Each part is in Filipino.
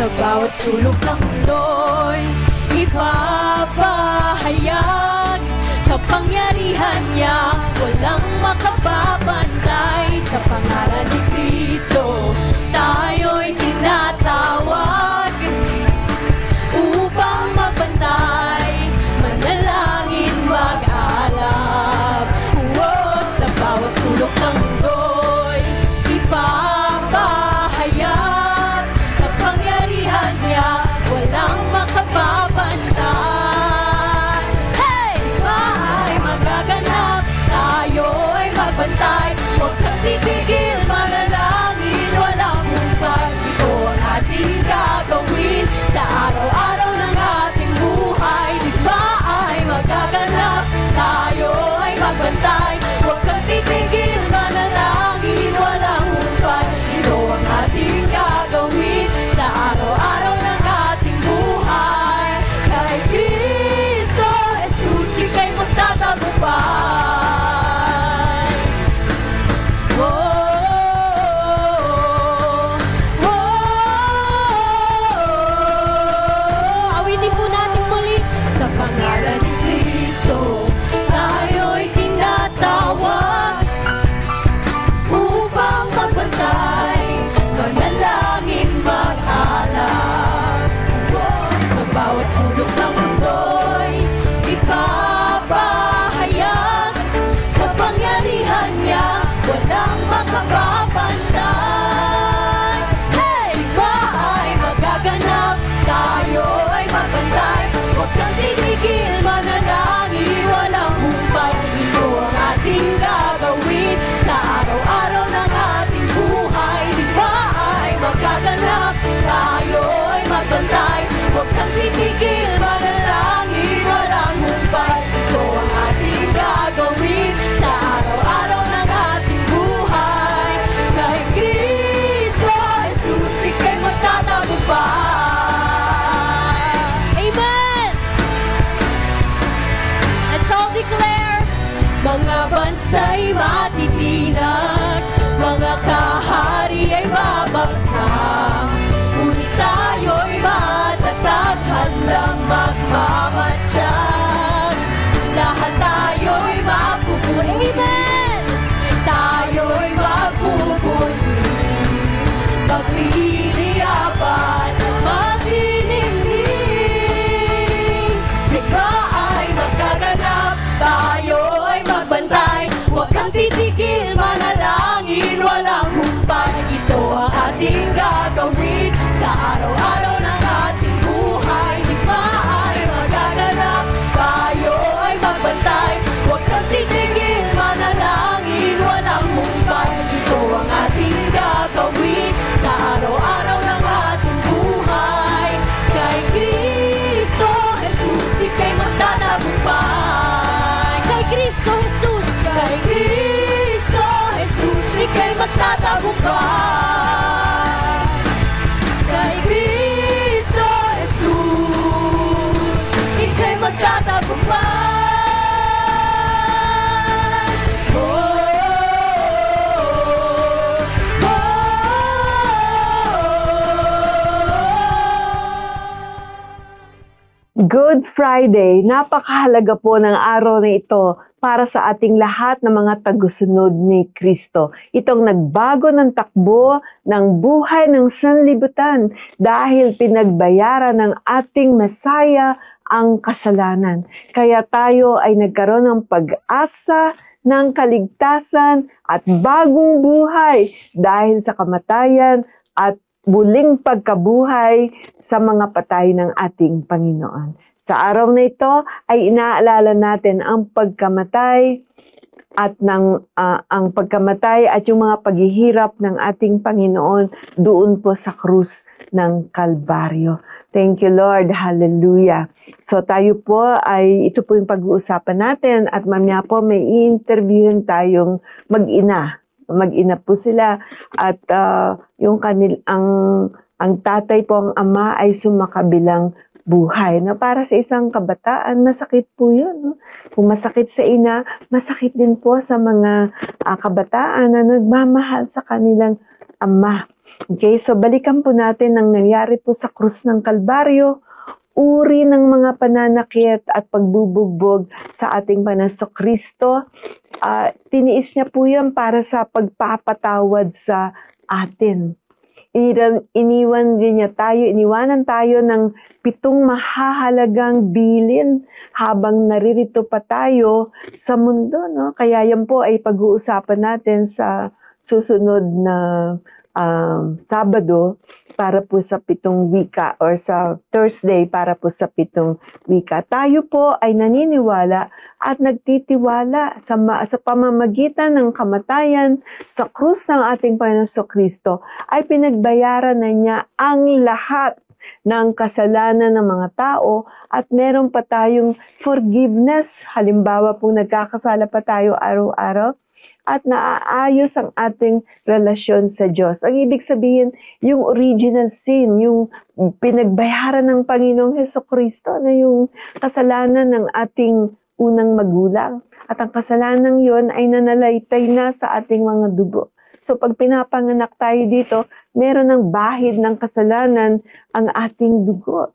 Sa bawat sulok ng mundo'y ipapahayag kapangyarihan niya, walang makapapantay. Sa pangalan ni Kristo tayo'y tinatawag upang magbantay, manalangin, mag-alab. Sa bawat sulok ng mundo'y ipapahayag kapangyarihan niya, walang makapapantay. Hey! Ay magaganap, tayo'y magbantay. Huwag kang titigil, manalangin, walang humpay. Ito ang ating gagawin sa araw-araw ng ating buhay. Di ba ay magaganap, tayo ay magbantay. Huwag kang titigil, manalangin, walang humpay. Ito ang ating gagawin sa araw-araw ng ating buhay. Kay Kristo Jesus, ika'y magtatagumpay. Awitin po natin muli. Sa pangalan ni Kristo tayo'y tinatawag upang magbantay, manalangin, mag-alab. Sa bawat sulok ng mundo'y ipapahayag kapangyarihan niya, walang makapapantay. Hey! Ba ay magaganap, tayo ay magbantay. Huwag kang titigil, manalangin, walang humpay. Ito ang ating gagawin sa araw-araw ng ating buhay. Di ba ay magaganap, tayo ay magbantay. Huwag kang titigil, manalangin, walang humpay. Ito ang ating gagawin sa araw-araw ng ating buhay. Kay Kristo Jesus, ika'y magtatagumpay. Amen! Let's all declare. Mga bansa'y matitinag, mga kahari ay babagsak, ngunit tayo'y matatag, handang magmamatsyag. Lahat tayo'y mapupuri. Amen! Tayo'y mapupuri, magliliyaban, magniningning. Di ba ay magaganap, tayo ay magbantay. Huwag kang titigil, manalangin, walang humpay. Ito ang ating gagawin sa araw-araw ng ating buhay. Di ba ay magaganap, tayo ay magbantay. Huwag kang titigil, manalangin, walang humpay. Ito ang ating gagawin sa araw-araw ng ating buhay. Kay Kristo Jesus, ika'y magtatagumpay. Kay Kristo Jesus, kay Kristo Jesus, ika'y magtatagumpay. Kay Kristo Jesus, ika'y magtatagumpay. Good Friday! Napakahalaga po ng araw na ito para sa ating lahat ng mga tagusunod ni Kristo. Itong nagbago ng takbo ng buhay ng sanlibutan dahil pinagbayaran ng ating Mesaya ang kasalanan. Kaya tayo ay nagkaroon ng pag-asa ng kaligtasan at bagong buhay dahil sa kamatayan at muling pagkabuhay sa mga patay ng ating Panginoon. Sa araw na ito ay inaalala natin ang pagkamatay at ang pagkamatay at yung mga paghihirap ng ating Panginoon doon po sa krus ng Kalbaryo. Thank you, Lord. Hallelujah. So tayo po ito po yung pag-uusapan natin at mamaya po may i-interviewin tayong mag-ina. Mag-ina po sila at ang tatay po, ang ama ay sumakabilang buhay. Na para sa isang kabataan, masakit po yun. No? Kung masakit sa ina, masakit din po sa mga kabataan na nagmamahal sa kanilang ama. Okay, so balikan po natin ang nangyari po sa krus ng Kalbaryo, uri ng mga pananakit at pagbubugbog sa ating Panginoon Kristo. Tiniis niya po yan para sa pagpapatawad sa atin. Iniwanan tayo ng 7 mahahalagang bilin habang naririto pa tayo sa mundo. No? Kaya yan po ay pag-uusapan natin sa susunod na Sabado para po sa 7 wika or sa Thursday para po sa 7 wika. Tayo po ay naniniwala at nagtitiwala sa pamamagitan ng kamatayan sa krus ng ating Panginoon Kristo ay pinagbayaran na niya ang lahat ng kasalanan ng mga tao at meron pa tayong forgiveness. Halimbawa po nagkakasala pa tayo araw-araw at naaayos ang ating relasyon sa Diyos. Ang ibig sabihin, yung original sin, yung pinagbayaran ng Panginoong Hesukristo na yung kasalanan ng ating unang magulang. At ang kasalanan yon ay nanalaitay na sa ating mga dugo. So pag pinapanganak tayo dito, meron ng bahid ng kasalanan ang ating dugo.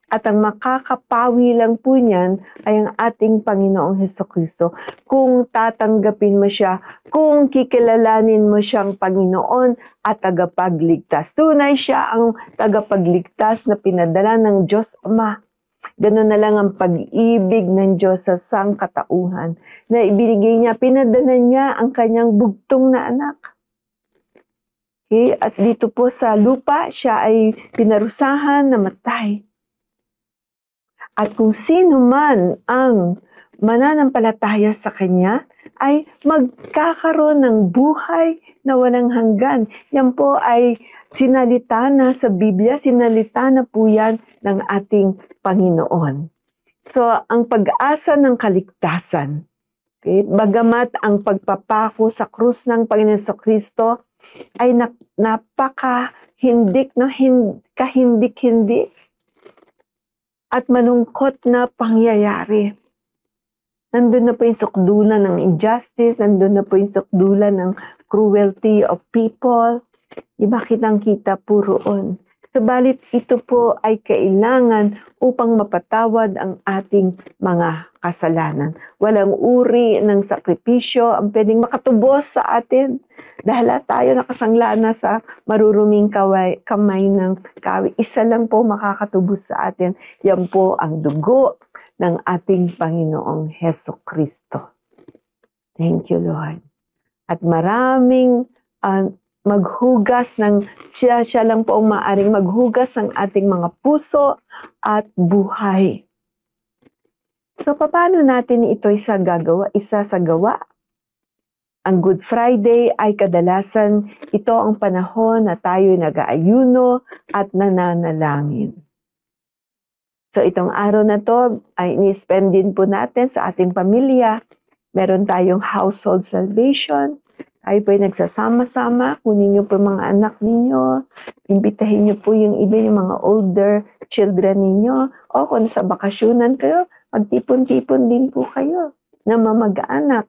At ang makakapawi lang po niyan ay ang ating Panginoong Hesukristo. Kung tatanggapin mo siya, kung kikilalanin mo siyang Panginoon at tagapagligtas. Tunay siya ang tagapagligtas na pinadala ng Diyos Ama. Ganun na lang ang pag-ibig ng Diyos sa sangkatauhan na ibinigay niya, pinadala niya ang kanyang bugtong na anak. Okay? At dito po sa lupa, siya ay pinarusahan na matay. At kung sino man ang mananampalataya sa Kanya, ay magkakaroon ng buhay na walang hanggan. Yan po ay sinalita na sa Biblia, sinalita na po yan ng ating Panginoon. So, ang pag-asa ng kaligtasan, okay, bagamat ang pagpapako sa krus ng Panginoon Kristo ay napaka-hindik na kahindik-hindi at malungkot na pangyayari. Nandun na po yung sukdulan ng injustice, nandun na po yung sukdulan ng cruelty of people. Diba kitang-kita po roon. Subalit ito po ay kailangan upang mapatawad ang ating mga kasalanan. Walang uri ng sakripisyo ang pwedeng makatubos sa atin. Dahil tayo nakasangla na sa maruruming kamay ng kawi. Isa lang po makakatubos sa atin. Yan po ang dugo ng ating Panginoong Hesukristo. Thank you, Lord. At maraming maghugas ng siya lang po ang maaring maghugas ng ating mga puso at buhay. So, paano natin ito isa sa gawa? Ang Good Friday ay kadalasan ito ang panahon na tayo nag-aayuno at nananalangin. So itong araw na to ay ni-spend din po natin sa ating pamilya. Meron tayong household salvation. Tayo po ay nagsasama-sama. Kunin niyo po mga anak ninyo. Imbitahin niyo po yung iba, yung mga older children ninyo. O kung sa bakasyonan kayo, magtipon-tipon din po kayo na mamag-anak.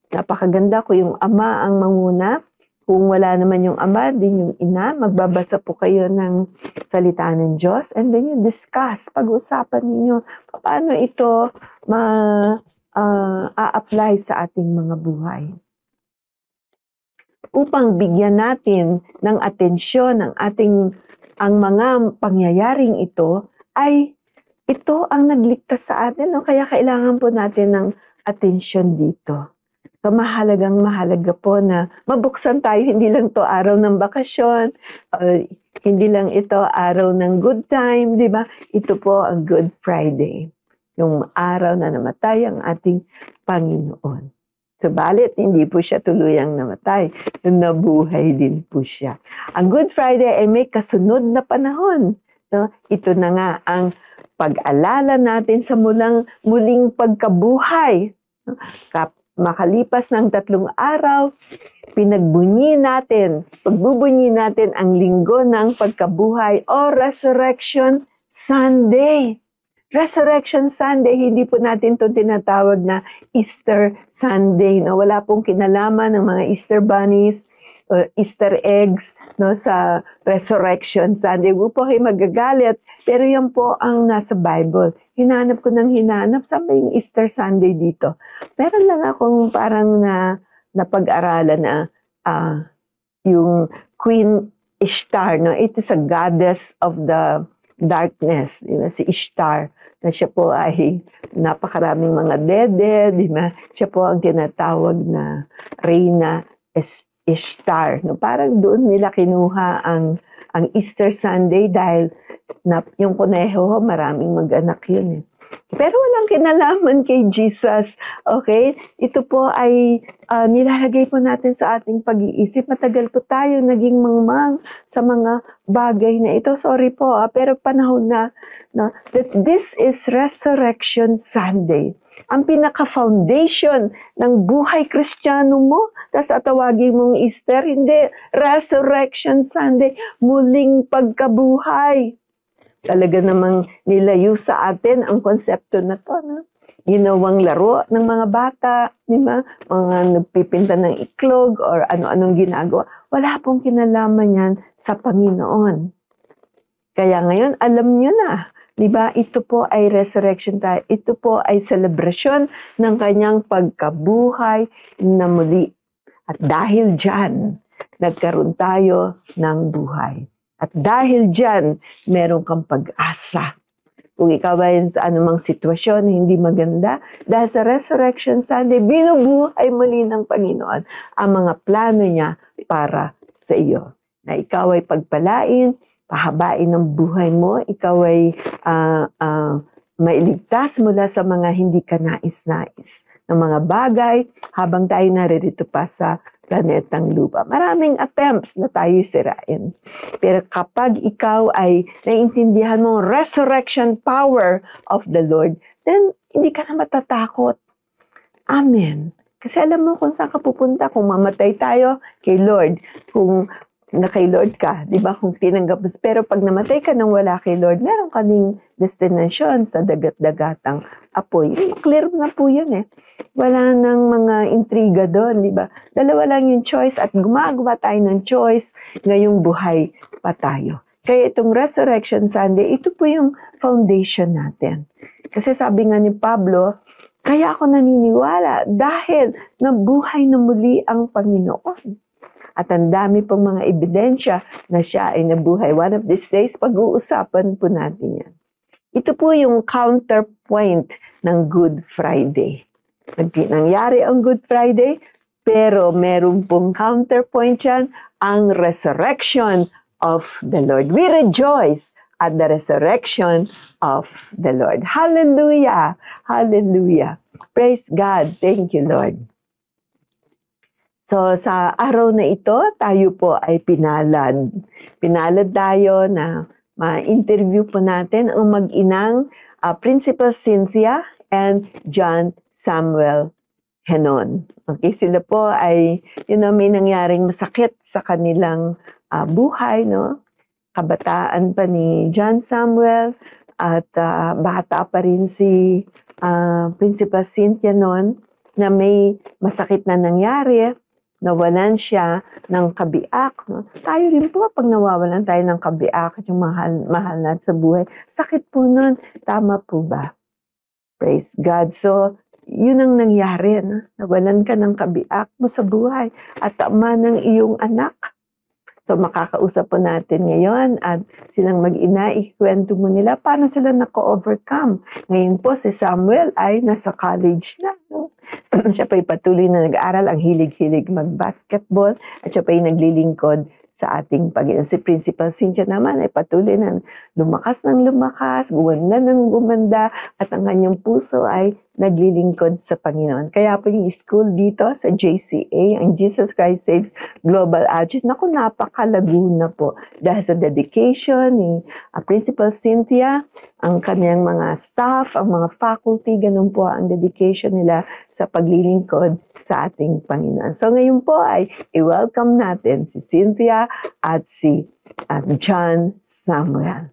Napakaganda ko yung ama ang manguna. Kung wala naman yung ama, din yung ina, magbabasa po kayo ng salita ng Diyos. And then you discuss, pag-usapan ninyo, paano ito a-apply sa ating mga buhay. Upang bigyan natin ng atensyon ang mga pangyayaring ito, ay ito ang nagligtas sa atin. No? Kaya kailangan po natin ng atensyon dito. So, mahalaga po na mabuksan tayo, hindi lang to araw ng bakasyon, hindi lang ito araw ng good time, di ba? Ito po ang Good Friday, yung araw na namatay ang ating Panginoon. Subalit, hindi po siya tuluyang namatay, nabuhay din po siya. Ang Good Friday ay may kasunod na panahon. No? Ito na nga ang pag-alala natin sa muling pagkabuhay. No? Makalipas ng 3 araw, pagbubunyi natin ang linggo ng pagkabuhay o Resurrection Sunday. Resurrection Sunday, hindi po natin ito tinatawag na Easter Sunday. No? Wala pong kinalaman ng mga Easter bunnies Easter eggs no, sa Resurrection Sunday. Huwag po kayo magagalit, pero yan po ang nasa Bible. Hinanap ko ng hinanap, saan ba yung Easter Sunday dito? Meron lang akong parang napag-aralan na yung Queen Ishtar, no? It is a goddess of the darkness, si Ishtar, na siya po ay napakaraming mga dede, di ba? Siya po ang tinatawag na Reyna Ishtar. No? Parang doon nila kinuha ang Easter Sunday dahil yung kuneho, maraming mag-anak yun eh. Pero walang kinalaman kay Jesus. Okay? Ito po ay nilalagay po natin sa ating pag-iisip. Matagal po tayo naging mangmang sa mga bagay na ito. Sorry po, pero panahon na that this is Resurrection Sunday. Ang pinaka-foundation ng buhay Kristiyano mo, tapos atawagin mong Easter, hindi. Resurrection Sunday, muling pagkabuhay. Talaga namang nilayo sa atin ang konsepto na to. No? Ginawang laro ng mga bata, di ba? Mga nagpipinta ng iklog or ano-anong ginagawa. Wala pong kinalaman yan sa Panginoon. Kaya ngayon, alam nyo na. Di ba? Ito po ay resurrection tayo. Ito po ay celebration ng kanyang pagkabuhay na muli. At dahil dyan, nagkaroon tayo ng buhay. At dahil dyan, meron kang pag-asa. Kung ikaw ay sa anumang sitwasyon na hindi maganda, dahil sa Resurrection Sunday, binubuhay muli ng Panginoon ang mga plano niya para sa iyo. Na ikaw ay pagpalain, pahabain ng buhay mo, ikaw ay mailigtas mula sa mga hindi ka nais-nais ng mga bagay habang tayo naririto pa sa planetang lupa. Maraming attempts na tayo sirain. Pero kapag ikaw ay naiintindihan mo resurrection power of the Lord, then hindi ka na matatakot. Amen. Kasi alam mo kung saan ka pupunta, kung mamatay tayo kay Lord, kung na kay Lord ka, di ba? Kung tinanggap mo. Pero pag namatay ka nang wala kay Lord, meron ka ding destination sa dagat-dagatang apoy. Clear na po yan eh. Wala nang mga intriga doon, di ba? Dalawa lang yung choice at gumagawa tayo ng choice ngayong buhay pa tayo. Kaya itong Resurrection Sunday, ito po yung foundation natin. Kasi sabi nga ni Pablo, kaya ako naniniwala dahil nabuhay na muli ang Panginoon. At ang dami pong mga ebidensya na siya ay nabuhay. One of these days, pag-uusapan po natin yan. Ito po yung counterpoint ng Good Friday. Nangyari ang Good Friday, pero meron pong counterpoint yan, ang resurrection of the Lord. We rejoice at the resurrection of the Lord. Hallelujah! Hallelujah! Praise God! Thank you, Lord. So, sa araw na ito, tayo po ay pinalad. Pinalad tayo na ma-interview po natin ang mag-inang Principal Cynthia and John Samuel Henon. Okay, sila po ay, may nangyaring masakit sa kanilang buhay, no? Kabataan pa ni John Samuel at bata pa rin si Principal Cynthia noon na may masakit na nangyari. Nawalan siya ng kabiak. No? Tayo rin po, pag nawawalan tayo ng kabiak, yung mahal natin sa buhay, sakit po nun. Tama po ba? Praise God. So, yun ang nangyari. No? Nawalan ka ng kabiak mo sa buhay at tama ng iyong anak. So, makakausap po natin ngayon at silang mag-ina, ikwento mo nila paano sila naka-overcome. Ngayon po, si Samuel ay nasa college na. No? Siya pa'y patuloy na nag-aaral, ang hilig-hilig mag-basketball at siya pa'y naglilingkod sa ating Panginoon. Si Principal Cynthia naman ay patuloy na lumakas ng lumakas, gumanda ng gumanda, at ang kanyang puso ay naglilingkod sa Panginoon. Kaya po yung school dito sa JCA, ang Jesus Christ Saves Global Outreach, naku, napakalago na po. Dahil sa dedication ni Principal Cynthia, ang kanyang mga staff, ang mga faculty, ganun po ang dedication nila sa paglilingkod sa ating Panginoon. So ngayon po ay i-welcome natin si Cynthia at si John Samuel.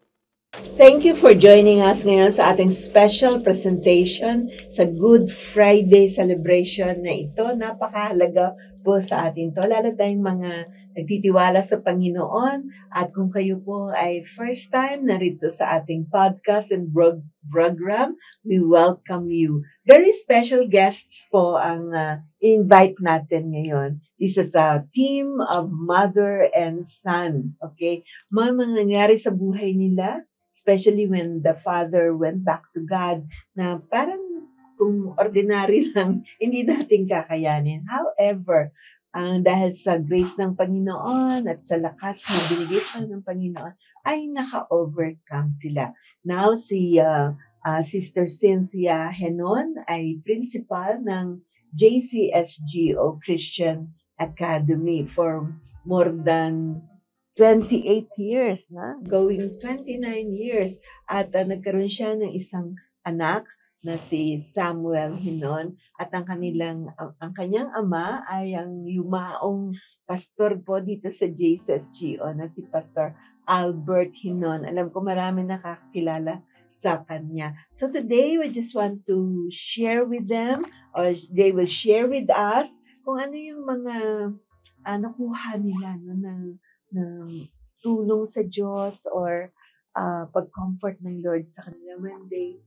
Thank you for joining us ngayon sa ating special presentation sa Good Friday celebration na ito. Napakahalaga po sa atin to. Lalo tayong mga nagtitiwala sa Panginoon. At kung kayo po ay first time narito sa ating podcast and program, we welcome you. Very special guests po ang invite natin ngayon. This is a team of mother and son. Okay? Mga nangyari sa buhay nila, especially when the father went back to God, na parang kung ordinary lang, hindi natin kakayanin. However, dahil sa grace ng Panginoon at sa lakas na binigay sa ng Panginoon, ay naka-overcome sila. Now, si Sister Cynthia Henon ay principal ng JCSGO Christian Academy for more than 28 years, na going 29 years. At nagkaroon siya ng isang anak na si Samuel Hinon, at ang kanyang ama ay ang yumaong pastor po dito sa JCSGO na si Pastor Albert Hinon. Alam ko marami nakakilala sa kanya. So today we just want to share with them, or they will share with us kung ano yung mga nakuha nila ng tulong sa Diyos or pag-comfort ng Lord sa kanila when they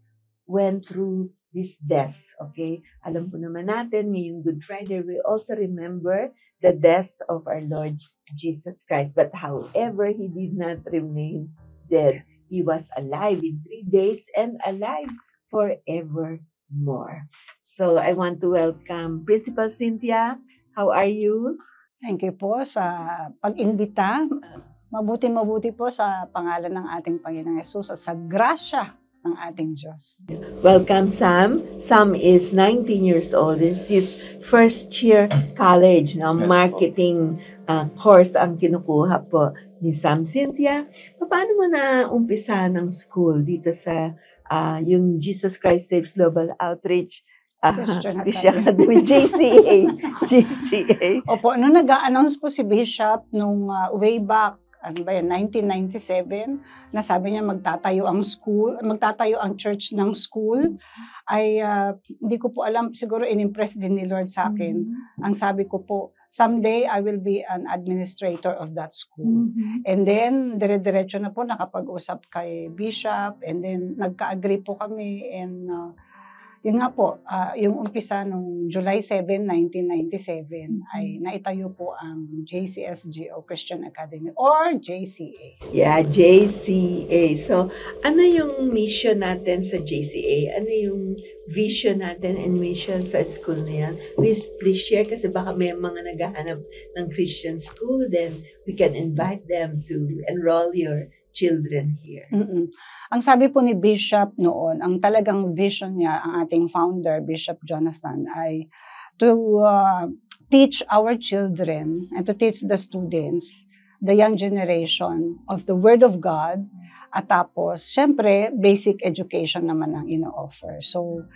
went through this death. Okay? Alam po naman natin, ngayong Good Friday, we also remember the death of our Lord Jesus Christ. But however, He did not remain dead. He was alive in 3 days and alive forevermore. So I want to welcome Principal Cynthia. How are you? Thank you po sa pag-imbita. Mabuti po sa pangalan ng ating Panginoong Hesus at sa grasya ng ating Diyos. Welcome, Sam. Sam is 19 years old. This is first year college na marketing course ang kinukuha po ni Sam. Cynthia, paano mo na umpisa ng school dito sa yung Jesus Christ Saves Global Outreach Christian Academy, JCA. Opo, nung nag-a-announce po si Bishop nung way back, 1997, na sabi niya magtatayo ang church ng school, ay hindi ko po alam, siguro in-impress din ni Lord sa akin. Ang sabi ko po, someday I will be an administrator of that school. And then, dire-diretso na po nakapag-usap kay Bishop, and then nagka-agree po kami, and yun nga po, yung umpisa nung July 7, 1997, ay naitayo po ang JCSGO Christian Academy or JCA. Yeah, JCA. So, ano yung mission natin sa JCA? Ano yung vision natin and mission sa school na yan? Please share, kasi baka may mga naghahanap ng Christian school, then we can invite them to enroll your children here. Ang sabi po ni Bishop noon, ang talagang vision niya, ang ating founder, Bishop Jonathan, ay to teach our children and to teach the students, the young generation of the Word of God, at tapos, syempre, basic education naman ang ino-offer. So,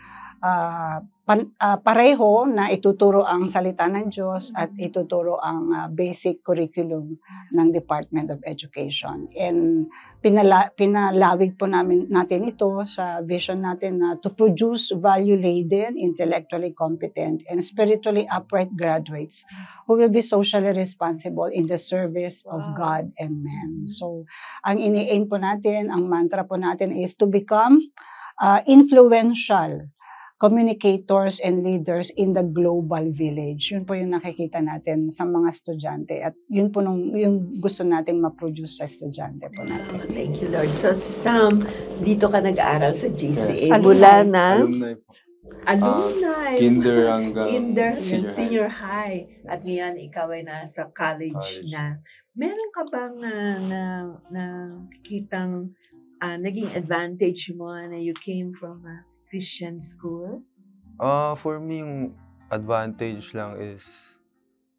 pareho na ituturo ang salita ng Diyos at ituturo ang basic curriculum ng Department of Education. And pinalawig po natin ito sa vision natin na to produce value-laden, intellectually competent, and spiritually upright graduates who will be socially responsible in the service of God and man. So, ang ini-aim po natin, ang mantra po natin is to become influential communicators and leaders in the global village. Yun po yung nakikita natin sa mga estudyante, at yun po yung gusto nating ma-produce sa estudyante po natin. Thank you, Lord. So, si Sam, dito ka nag-aaral sa GCA. Yes. Mula na Alumni. Kinder hanggang senior high. At ngayon, ikaw ay nasa college na. Meron ka bang nakikitang naging advantage mo na you came from a Christian school? For me, yung advantage lang is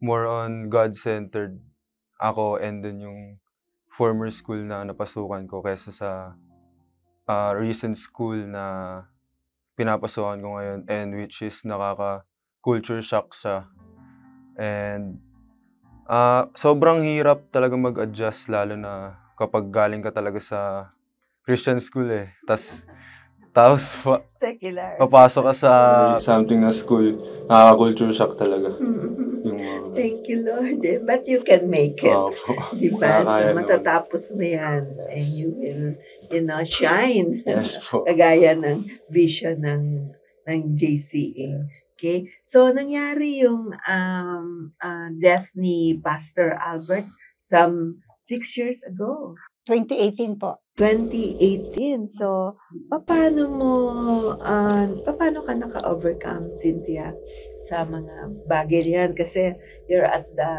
more on God-centered ako, and then yung former school na napasukan ko kaysa sa recent school na pinapasukan ko ngayon, and which is nakaka-culture shock siya. And sobrang hirap talaga mag-adjust, lalo na kapag galing ka talaga sa Christian school eh. Tapos Secular. papasok ka sa something na school, nakaka-culture shock talaga. Yung Thank you, Lord. But you can make it. Opo. Diba? So, Kaya naman. matatapos mo yan. And you will, shine. Yes po. Kagaya ng vision ng JCA. Okay? So, nangyari yung death ni Pastor Albert some 6 years ago. 2018 po. 2018. So, paano ka naka-overcome, Cynthia, sa mga bagay yan? Kasi you're at the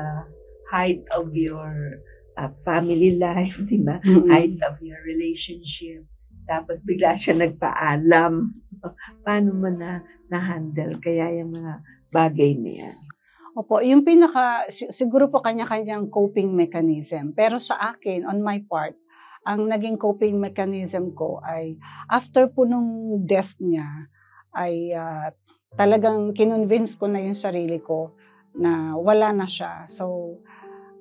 height of your family life, di ba? Height of your relationship. Tapos bigla siya nagpaalam. Paano mo na-handle kaya yung mga bagay na yan? Opo, yung siguro po kanya-kanyang coping mechanism. Pero sa akin, on my part, ang naging coping mechanism ko ay after po nung death niya, ay talagang kinonvince ko na yung sarili ko na wala na siya. So,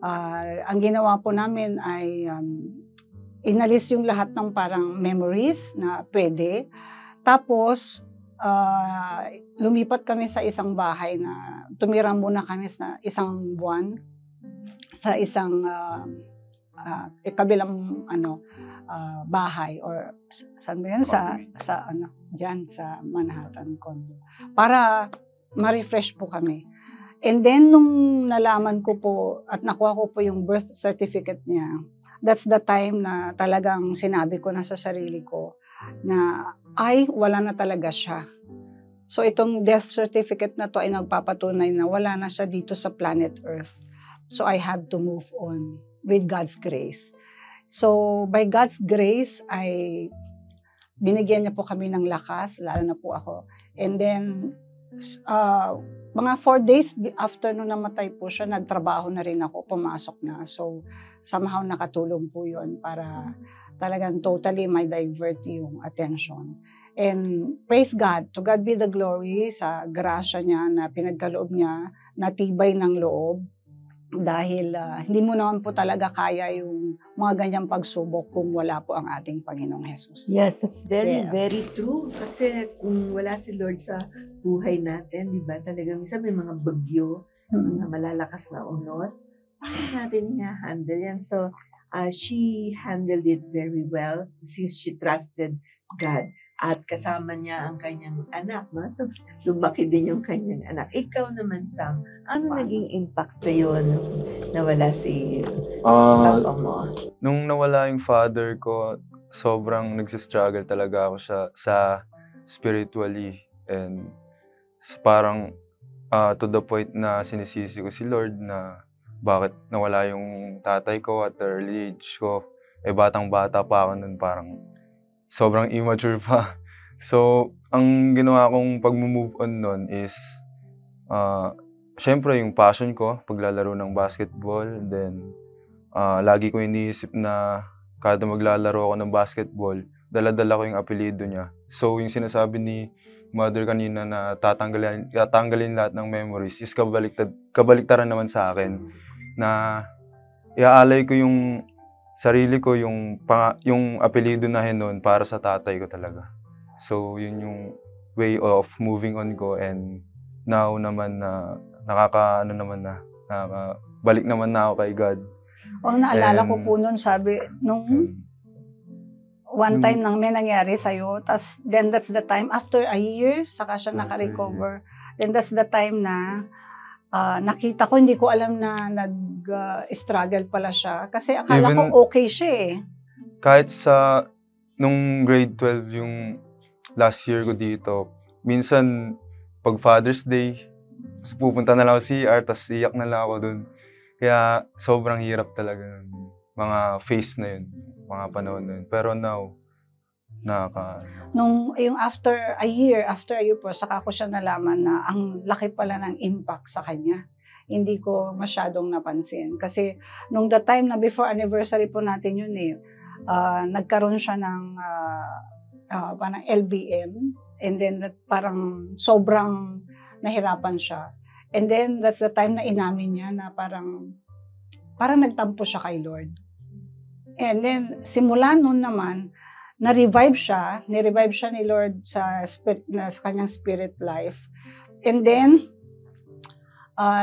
ang ginawa po namin ay inalis yung lahat ng parang memories na pwede. Tapos, lumipat kami sa isang bahay na tumira muna kami sa isang buwan sa isang kabilang bahay or saan ba yan? sa diyan sa Manhattan condo para ma-refresh po kami. And then nung nalaman ko po at nakuha ko po yung birth certificate niya, that's the time na talagang sinabi ko na sa sarili ko na wala na talaga siya. So itong death certificate na to ay nagpapatunay na wala na siya dito sa planet Earth. So I have to move on with God's grace. So by God's grace ay binigyan niya po kami ng lakas, lalo na po ako. And then mga 4 days after nung namatay po siya, nagtrabaho na rin ako, pumasok na. So somehow nakatulong po yun para talagang totally may divert yung attention. And praise God, to God be the glory sa grasya niya na pinagkaloob niya, natibay ng loob. Dahil hindi mo naman po talaga kaya yung mga ganyang pagsubok kung wala po ang ating Panginoong Jesus. Yes, it's very, Yes. very true. Kasi kung wala si Lord sa buhay natin, di ba, talagang minsan may mga bagyo, mga malalakas na unos, paano natin handle yan? So, she handled it very well. She trusted God. At kasama niya ang kanyang anak, no? So, lumaki din yung kanyang anak. Ikaw naman, Sam, ano naging impact sa'yo nung nawala si papa mo? Nung nawala yung father ko, sobrang nagsistruggle talaga ako sa spiritually. And parang to the point na sinisisi ko si Lord na bakit nawala yung tatay ko at early age ko. Batang-bata pa ako nun, parang sobrang immature pa. So, ang ginawa kong pag-move on nun is, syempre yung passion ko, paglalaro ng basketball. Then, lagi ko iniisip na kada maglalaro ako ng basketball, dala-dala ko yung apelido niya. So, yung sinasabi ni Mother kanina na tatanggalin lahat ng memories is kabaliktaran naman sa akin. Na iaalay ko yung sarili ko, yung apelido na Henon para sa tatay ko talaga. So, yun yung way of moving on ko, and now naman na balik naman na ako kay God. Naalala ko po nun, sabi, nung one time nang may nangyari sa'yo, then that's the time, after a year, saka siya naka-recover. Then that's the time na nakita ko, hindi ko alam na nag-struggle pala siya. Kasi akala ko okay siya eh. Kahit nung grade 12 yung last year ko dito, minsan pag Father's Day, pupunta na lang ako CR, tas iyak na lang ako dun. Kaya sobrang hirap talaga ng mga phase na yun, mga panahon na yun. Pero now, yung after a year po, saka ko siya nalaman na ang laki pala ng impact sa kanya. Hindi ko masyadong napansin. Kasi nung the time na before anniversary po natin yun nagkaroon siya ng parang LBM, and then parang sobrang nahirapan siya. And then that's the time na inamin niya na parang nagtampo siya kay Lord. And then simula noon naman, na-revive siya, ni Lord sa kanyang spirit life. And then,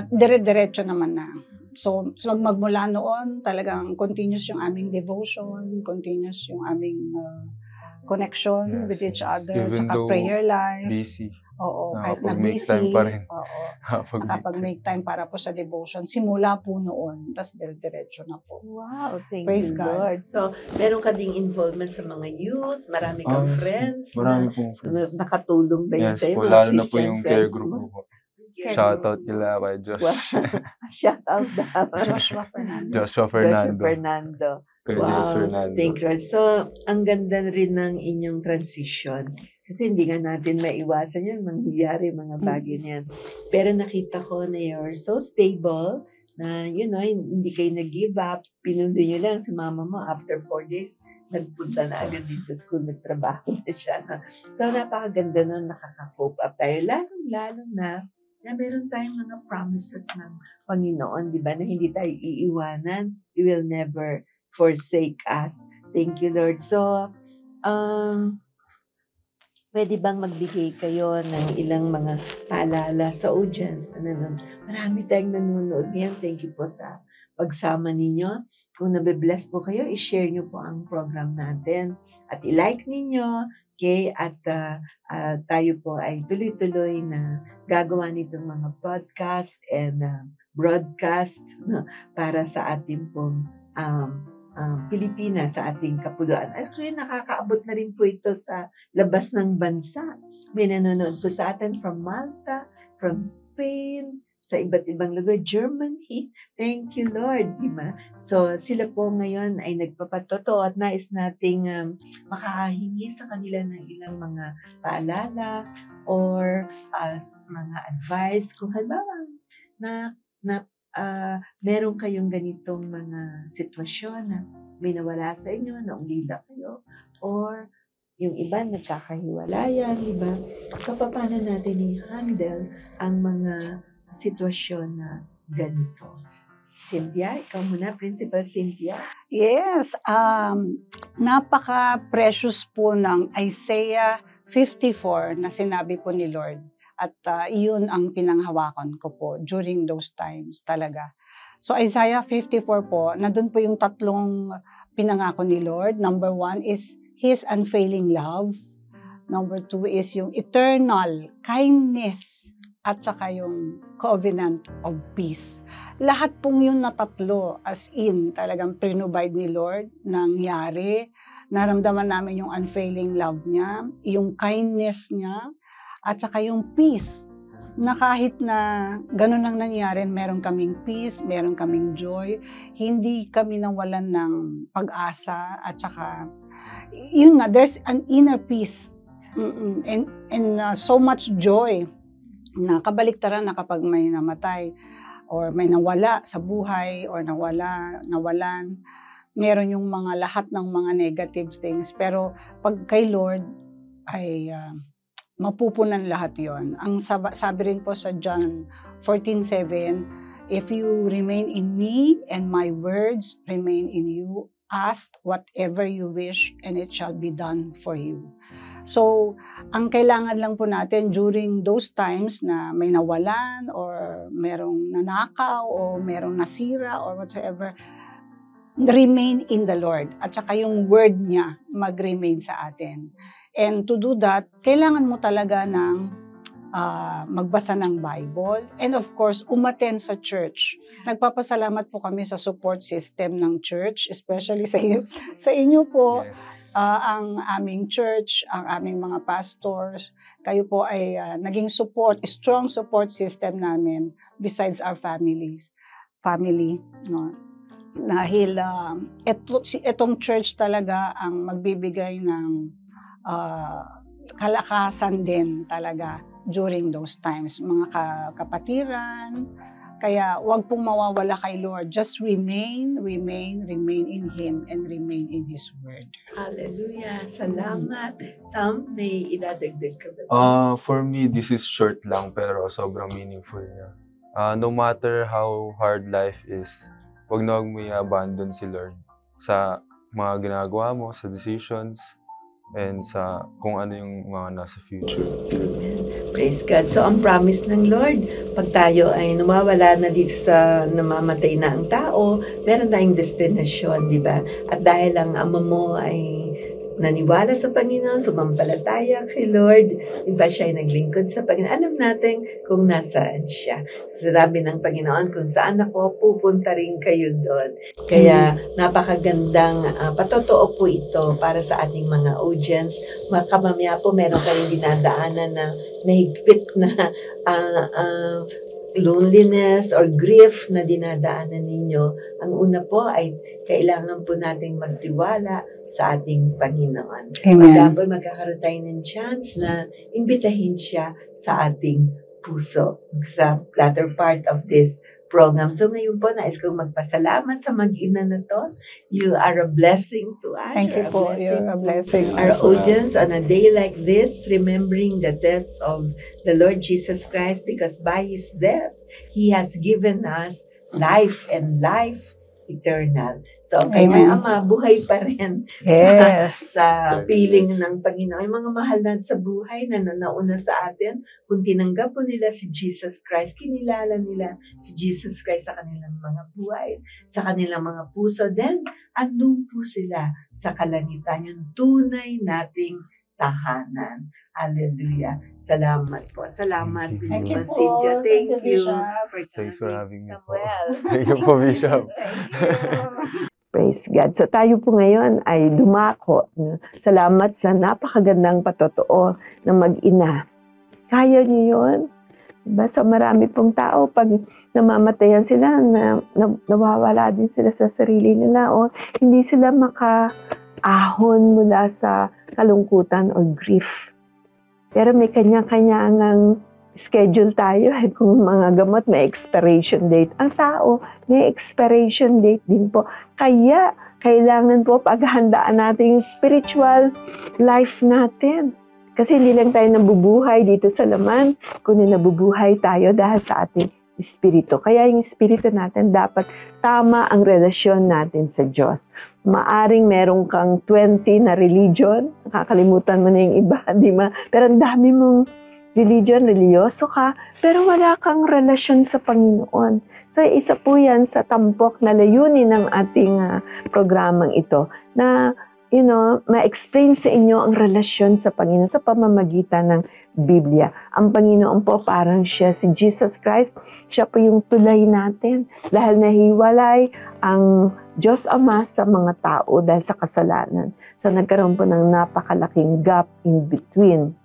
dire-diretso naman na. So magmula noon, talagang continuous yung aming devotion, continuous yung aming connection with each other, Even tsaka though prayer life. busy. Oo, kahit na Nakapag-make busy. time pa rin. Oo, Nakapag-make time. nakapag-make time para po sa devotion. Simula po noon, tas dire-diretso na po. Wow, thank Praise you, God. Lord. So, meron ka ding involvement sa mga youth, marami kang Yes po. friends. Marami na, pong friends. nakatulong ba yun Yes sa'yo? po, Mga lalo na po Christian yung care friends group mo? po. Care Shoutout group. kila kay Josh. Wow. Shout out daw. Joshua Fernandez. Joshua Joshua Fernando. Fernando. Kay Wow, James Fernando. thank you, Lord. So, ang ganda rin ng inyong transition. Kasi hindi nga natin maiwasan yan, mangyayari mga bagay niyan. Pero nakita ko na you're so stable, na, hindi kayo nag-give up. Pinundo nyo lang si mama mo after 4 days, nagpunta na agad din sa school, nagtrabaho na siya. So, napakaganda nun, nakaka-cope up tayo. Lalo na meron tayong mga promises ng Panginoon, di ba, na hindi tayo iiwanan. He will never forsake us. Thank you, Lord. So, pwede bang magbigay kayo ng ilang mga paalala sa audience na nanonood? Marami tayong nanonood ngayon. Thank you po sa pagsama ninyo. Kung nabe-bless po kayo, i-share nyo po ang program natin. At i-like ninyo. Okay? At tayo po ay tuloy-tuloy na gagawa nitong mga podcast and broadcast para sa ating pong Pilipinas, sa ating kapuluan. Actually, nakakaabot na rin po ito sa labas ng bansa. May nanonood po sa atin from Malta, from Spain, sa iba't ibang lugar, Germany. Thank you, Lord. Diba? So, sila po ngayon ay nagpapatotoo at nais nating makahingi sa kanila ng ilang mga paalala or mga advice kung halimbawa na meron kayong ganitong mga sitwasyon na may nawala sa inyo, naulila kayo, or yung iba nagkakahiwalayan, iba. So, paano natin i-handle ang mga sitwasyon na ganito? Cynthia, ikaw muna, Principal Cynthia. Yes, napaka-precious po ng Isaiah 54 na sinabi po ni Lord. At iyon ang pinanghawakan ko po during those times talaga. So Isaiah 54 po, nandun po yung tatlong pinangako ni Lord. Number 1 is His unfailing love. Number 2 is yung eternal kindness. At saka yung covenant of peace. Lahat pong yun na tatlo, as in, talagang provide ni Lord, nangyari. Naramdaman namin yung unfailing love niya, yung kindness niya, at saka yung peace, na kahit na ganun lang nangyari, meron kaming peace, meron kaming joy, hindi kami nawalan ng pag-asa, at saka, yun nga, there's an inner peace, and so much joy, na kabaliktaran na kapag may namatay, or may nawala sa buhay, or nawalan, meron yung mga lahat ng mga negative things, pero pag kay Lord, ay mapupunan lahat yon. Ang sabi rin po sa John 14:7, if you remain in me and my words remain in you, ask whatever you wish and it shall be done for you. So, ang kailangan lang po natin during those times na may nawalan or merong nanakaw o merong nasira or whatsoever, remain in the Lord. At saka yung word niya mag-remain sa atin. And to do that, kailangan mo talaga ng magbasa ng Bible. And of course, umattend sa church. Nagpapasalamat po kami sa support system ng church, especially sa inyo po. Yes. Ang aming church, ang aming mga pastors, kayo po ay naging strong support system namin besides our family, no? Dahil itong church talaga ang magbibigay ng kalakasan din talaga during those times. Mga kapatiran, kaya wag pong mawawala kay Lord. Just remain in Him and remain in His Word. Hallelujah. Salamat. Sam, may idadagdag ka ba? For me, this is short lang pero sobrang meaningful niya. No matter how hard life is, wag mo i-abandon si Lord sa mga ginagawa mo, sa decisions, and sa kung ano yung mga nasa future. Praise God. So, ang promise ng Lord, pag tayo ay nawawala na dito sa namamatay na ang tao, meron tayong destinasyon, di ba? At dahil ang ama mo ay naniwala sa Panginoon, sumampalataya kay Lord, di ba siya ay naglingkod sa Panginoon, alam natin kung nasaan siya. Sabi ng Panginoon, kung saan ako, pupunta rin kayo doon. Kaya napakagandang patotoo po ito para sa ating mga audience. Mamaya po meron kayong dinadaanan na mahigpit na loneliness or grief na dinadaanan ninyo. Ang una po ay kailangan po nating magtiwala sa ating Panginoon. Amen. Kaya po magkakaroon tayo ng chance na imbitahin siya sa ating puso sa latter part of this program. So ngayon po, nais kong magpasalamat sa mag-ina na to. You are a blessing to us. Thank you po. You're a blessing. Our audience on a day like this, remembering the death of the Lord Jesus Christ, because by His death, He has given us life and life eternal. So, ang kanyang Amen. ama, buhay pa rin Yes. sa piling ng Panginoon. Yung mga mahal na sa buhay na nanauna sa atin, kung tinanggap po nila si Jesus Christ, kinilala nila si Jesus Christ sa kanilang mga buhay, sa kanilang mga puso, then andun po sila sa kalangitan, yung tunay nating tahanan. Hallelujah. Salamat po. Salamat, Thank you Bishop po. Cynthia. Thank you Bishop. Thanks for having me po. Samuel. Thank you po, Bishop. Praise God. So tayo po ngayon ay dumako. Salamat sa napakagandang patotoo ng mag-ina. Kaya niyo yun? Diba? So marami pong tao, pag namamatayan sila, nawawala din sila sa sarili nila o hindi sila makaahon mula sa kalungkutan or grief. Pero may kanya-kanyang schedule tayo. Kung mga gamot, may expiration date. Ang tao, may expiration date din po. Kaya, kailangan po paghandaan natin yung spiritual life natin. Kasi hindi lang tayo nabubuhay dito sa laman, kundi nabubuhay tayo dahil sa ating espiritu. Kaya yung espiritu natin, dapat tama ang relasyon natin sa Diyos. Maaring meron kang 20 na religion, nakakalimutan mo na yung iba, di ba? Pero ang dami mong religion, religyoso ka, pero wala kang relasyon sa Panginoon. So, isa po yan sa tampok na layunin ng ating programang ito, na ma-explain sa inyo ang relasyon sa Panginoon sa pamamagitan ng Biblia. Ang Panginoon po parang siya, si Jesus Christ, siya po yung tulay natin. Dahil nahiwalay ang Diyos Ama sa mga tao dahil sa kasalanan. So nagkaroon po ng napakalaking gap in between.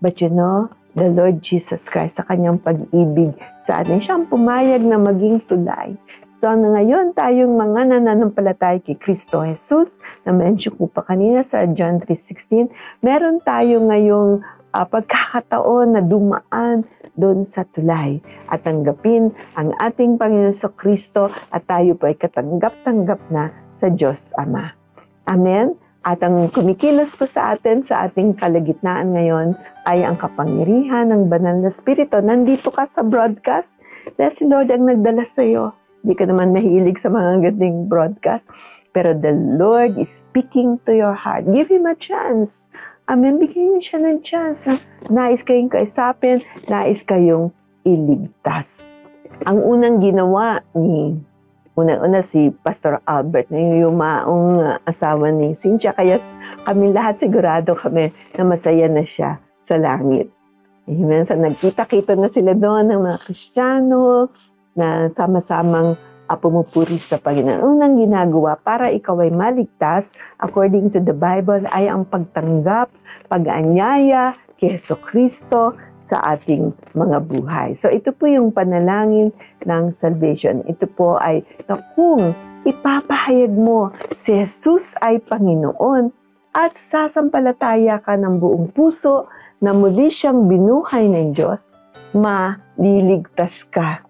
But the Lord Jesus Christ, sa kanyang pag-ibig sa atin, siyang pumayag na maging tulay. So ngayon tayong mga nananampalataya kay Kristo Jesus, na-mention ko pa kanina sa John 3:16, meron tayo ngayong pagkakataon na dumaan doon sa tulay at tanggapin ang ating Panginoon sa Kristo at tayo po ay katanggap-tanggap na sa Diyos Ama. Amen? At ang kumikilos po sa atin sa ating kalagitnaan ngayon ay ang kapangyarihan ng Banal na Espiritu. Nandito ka sa broadcast dahil si Lord ang nagdala sa iyo. Hindi ka naman mahilig sa mga gating broadcast. Pero the Lord is speaking to your heart. Give Him a chance. Amen. Bigyan niyo siya ng chance. Nais kayong kaisapin, nais kayong iligtas. Ang unang ginawa ni Una-una si Pastor Albert, na yung yumaong asawa ni Cynthia. Kaya kami lahat sigurado kami na masaya na siya sa langit. Amen. So nagkita-kita na sila doon ng mga Kristiyano na sama-samang pumupuri sa Panginoon. Unang ginagawa para ikaw ay maligtas, according to the Bible, ay ang pagtanggap, pag-anyaya kay Jesucristo sa ating mga buhay. So ito po yung panalangin ng salvation. Ito po ay kung ipapahayag mo si Jesus ay Panginoon at sasampalataya ka ng buong puso na muli siyang binuhay ng Diyos, maliligtas ka.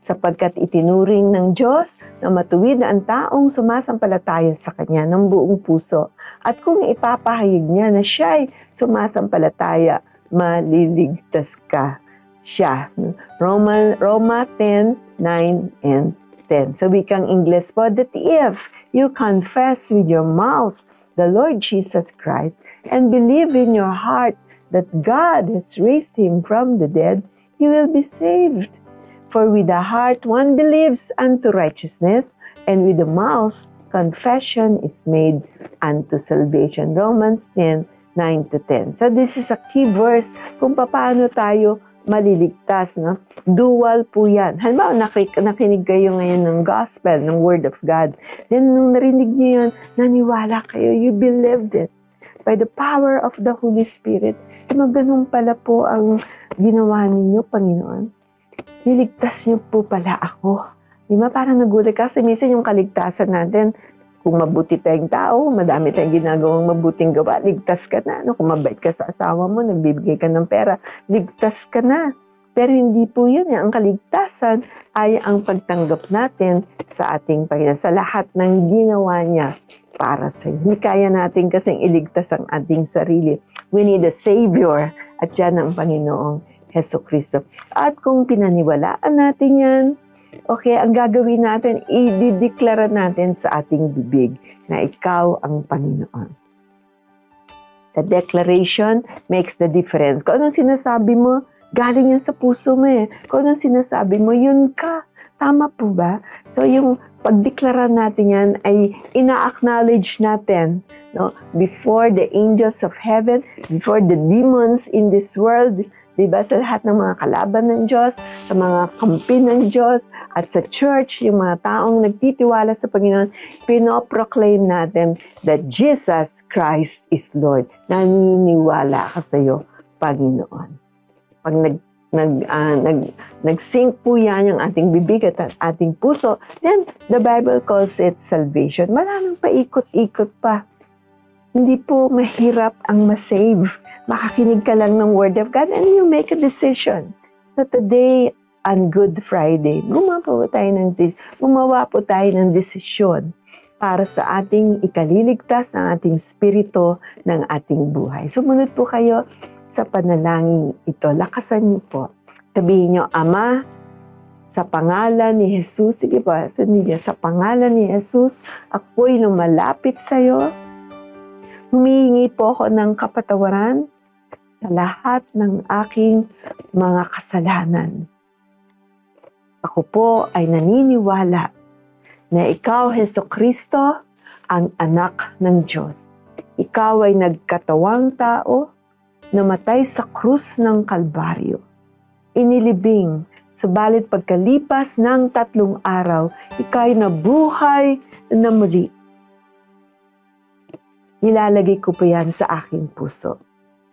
Sapagkat itinuring ng Diyos na matuwid ang taong sumasampalataya sa Kanya ng buong puso. At kung ipapahayag niya na siya ay sumasampalataya, maliligtas ka siya. Roma 10:9 and 10. Sa wikang Ingles po, that if you confess with your mouth the Lord Jesus Christ and believe in your heart that God has raised him from the dead, you will be saved. For with the heart one believes unto righteousness, and with the mouth confession is made unto salvation. Romans 10:9-10. So this is a key verse kung paano tayo maliligtas, no? Dual po yan. Halimbawa, nakinig kayo ngayon ng gospel, ng word of God. Then, nung narinig niyo yun, naniwala kayo, you believed it. By the power of the Holy Spirit, ganun pala po ang ginawa ninyo, Panginoon. Niligtas niyo po pala ako. Di ba? Parang nagulat ka. Kasi minsan yung kaligtasan natin, kung mabuti tayong tao, madami tayong ginagawang mabuting gawa, ligtas ka na. No? Kung mabait ka sa asawa mo, nagbibigay ka ng pera, ligtas ka na. Pero hindi po yun. Ang kaligtasan ay ang pagtanggap natin sa ating Panginoon, sa lahat ng ginawa niya para sa iyo. Hindi kaya natin kasing iligtas ang ating sarili. We need a Savior, at yan ang Panginoong Jesucristo. At kung pinaniwalaan natin yan, okay, ang gagawin natin, idideklara natin sa ating bibig na ikaw ang Panginoon. The declaration makes the difference. Kung anong sinasabi mo, galing yan sa puso mo eh. Kung anong sinasabi mo, yun ka. Tama po ba? So yung pagdeklara natin yan ay ina-acknowledge natin, no? Before the angels of heaven, before the demons in this world, diba? Sa lahat ng mga kalaban ng Diyos, sa mga kampi ng Diyos, at sa church, yung mga taong nagtitiwala sa Panginoon, pinoproclaim natin that Jesus Christ is Lord. Naniniwala ka sa iyo, Panginoon. Pag nag-sync po yan yung ating bibig at ating puso, then the Bible calls it salvation. Maraming paikot-ikot pa. Hindi po mahirap ang masave. Makakinig ka lang ng Word of God and you make a decision. So today, on Good Friday, gumawa po tayo ng desisyon para sa ating ikaliligtas ng ating spirito ng ating buhay. Sumunod po kayo sa panalangin ito. Lakasan niyo po. Sabihin niyo, Ama, sa pangalan ni Jesus, sige po, sa pangalan ni Jesus, ako'y lumalapit sa iyo. Humihingi po ako ng kapatawaran sa lahat ng aking mga kasalanan. Ako po ay naniniwala na ikaw, Jesucristo, ang anak ng Diyos. Ikaw ay nagkatawang tao, namatay sa krus ng Kalbaryo. Inilibing, subalit pagkalipas ng 3 araw, ikaw ay nabuhay na muli. Nilalagay ko po yan sa aking puso.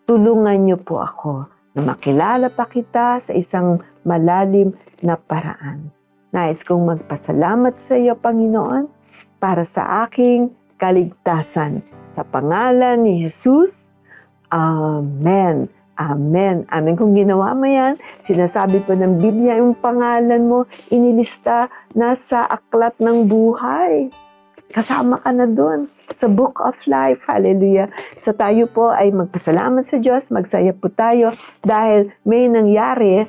Tulungan niyo po ako na makilala pa kita sa isang malalim na paraan. Nais kong magpasalamat sa iyo, Panginoon, para sa aking kaligtasan. Sa pangalan ni Jesus, Amen. Amen. Amen. Kung ginawa mo yan, sinasabi po ng Biblia, yung pangalan mo, inilista na sa aklat ng buhay. Kasama ka na doon sa Book of Life. Hallelujah. So tayo po ay magpasalamat sa Diyos, magsaya po tayo dahil may nangyari,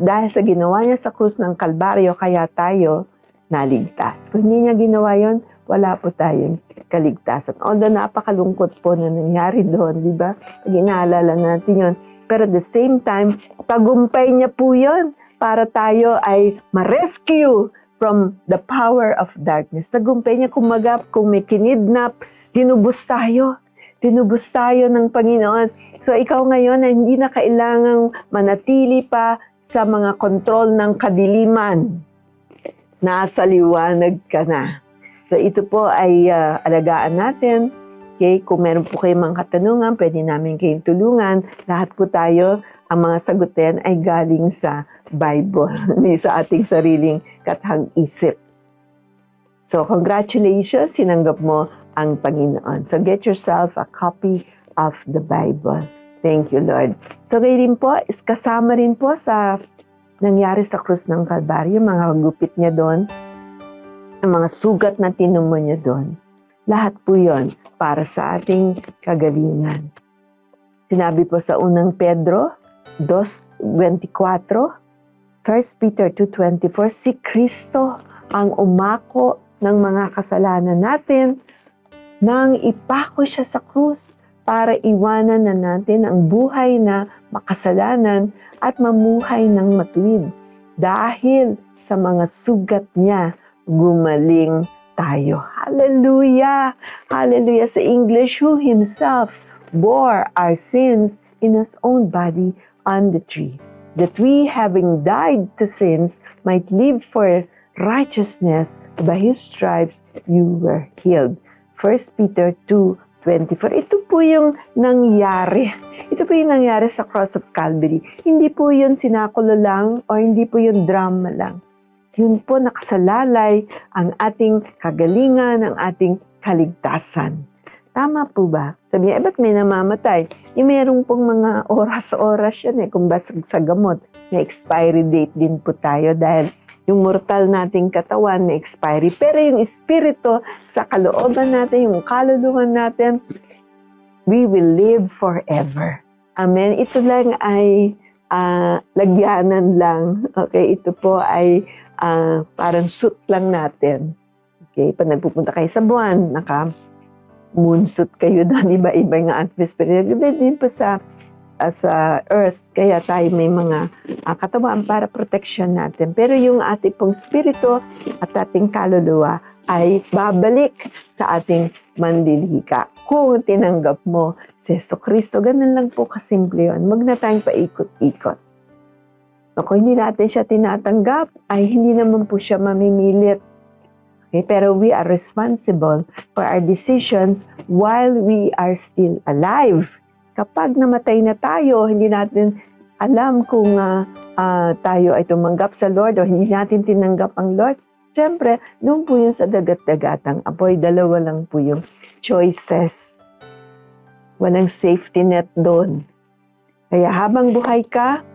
dahil sa ginawa niya sa krus ng Kalbaryo, kaya tayo naligtas. Kung hindi niya ginawa yon, wala po tayong kaligtasan. Although napakalungkot po na nangyari doon, di ba? Pag inaalala natin yon. Pero at the same time, tagumpay niya po yon para tayo ay ma-rescue from the power of darkness. Tagumpay niya, kumaga, kung may kinidnap, tinubos tayo. Tinubos tayo ng Panginoon. So ikaw ngayon ay hindi na kailangang manatili pa sa mga kontrol ng kadiliman. Nasa liwanag ka na. So ito po ay alagaan natin. Okay? Kung meron po kayong mga katanungan, pwede namin kayong tulungan. Lahat po tayo, ang mga sagutin ay galing sa Bible, sa ating sariling kathang-isip. So congratulations, sinanggap mo ang Panginoon. So get yourself a copy of the Bible. Thank you, Lord. So ngayon po, kasama rin po sa nangyari sa krus ng Kalbaryo, mga gupit niya doon, ang mga sugat na tinumo niya doon. Lahat po yon para sa ating kagalingan. Sinabi po sa unang Pedro 2:24, 1 Peter 2:24, si Kristo ang umako ng mga kasalanan natin nang ipako siya sa krus para iwanan na natin ang buhay na makasalanan at mamuhay ng matuwid. Dahil sa mga sugat niya, gumaling tayo. Hallelujah! Hallelujah! Sa English, who Himself bore our sins in His own body on the tree, that we, having died to sins, might live for righteousness. By His stripes, you were healed. 1 Peter 2:24. Ito po yung nangyari. Ito po yung nangyari sa Cross of Calvary. Hindi po yun sinakulo lang o hindi po yun drama lang. Yun po nakasalalay ang ating kagalingan, ang ating kaligtasan. Tama po ba? Sabi niya, ba't may namamatay? Yung mayroong pong mga oras-oras yan kung basag sa gamot. May expiry date din po tayo dahil yung mortal nating katawan may expiry. Pero yung espiritu sa kalooban natin, yung kaluluwa natin, we will live forever. Amen. Ito lang ay lagyanan lang. Okay, ito po ay parang suit lang natin. Okay, pag nagpupunta kayo sa buwan, naka-moonsuit kayo doon, iba-iba yung atmosphere. Din po sa earth, kaya tayo may mga katawan para protection natin. Pero yung ating pong spirito at ating kaluluwa ay babalik sa ating manlilika. Kung tinanggap mo si Jesucristo, ganun lang po kasimple yun. Huwag na tayong paikot-ikot. Kung hindi natin siya tinatanggap, ay hindi naman po siya mamimilit. Okay? Pero we are responsible for our decisions while we are still alive. Kapag namatay na tayo, hindi natin alam kung tayo ay tumanggap sa Lord o hindi natin tinanggap ang Lord. Siyempre, doon po yung sa dagat-dagatang apoy, dalawa lang po yung choices. Walang safety net doon. Kaya habang buhay ka,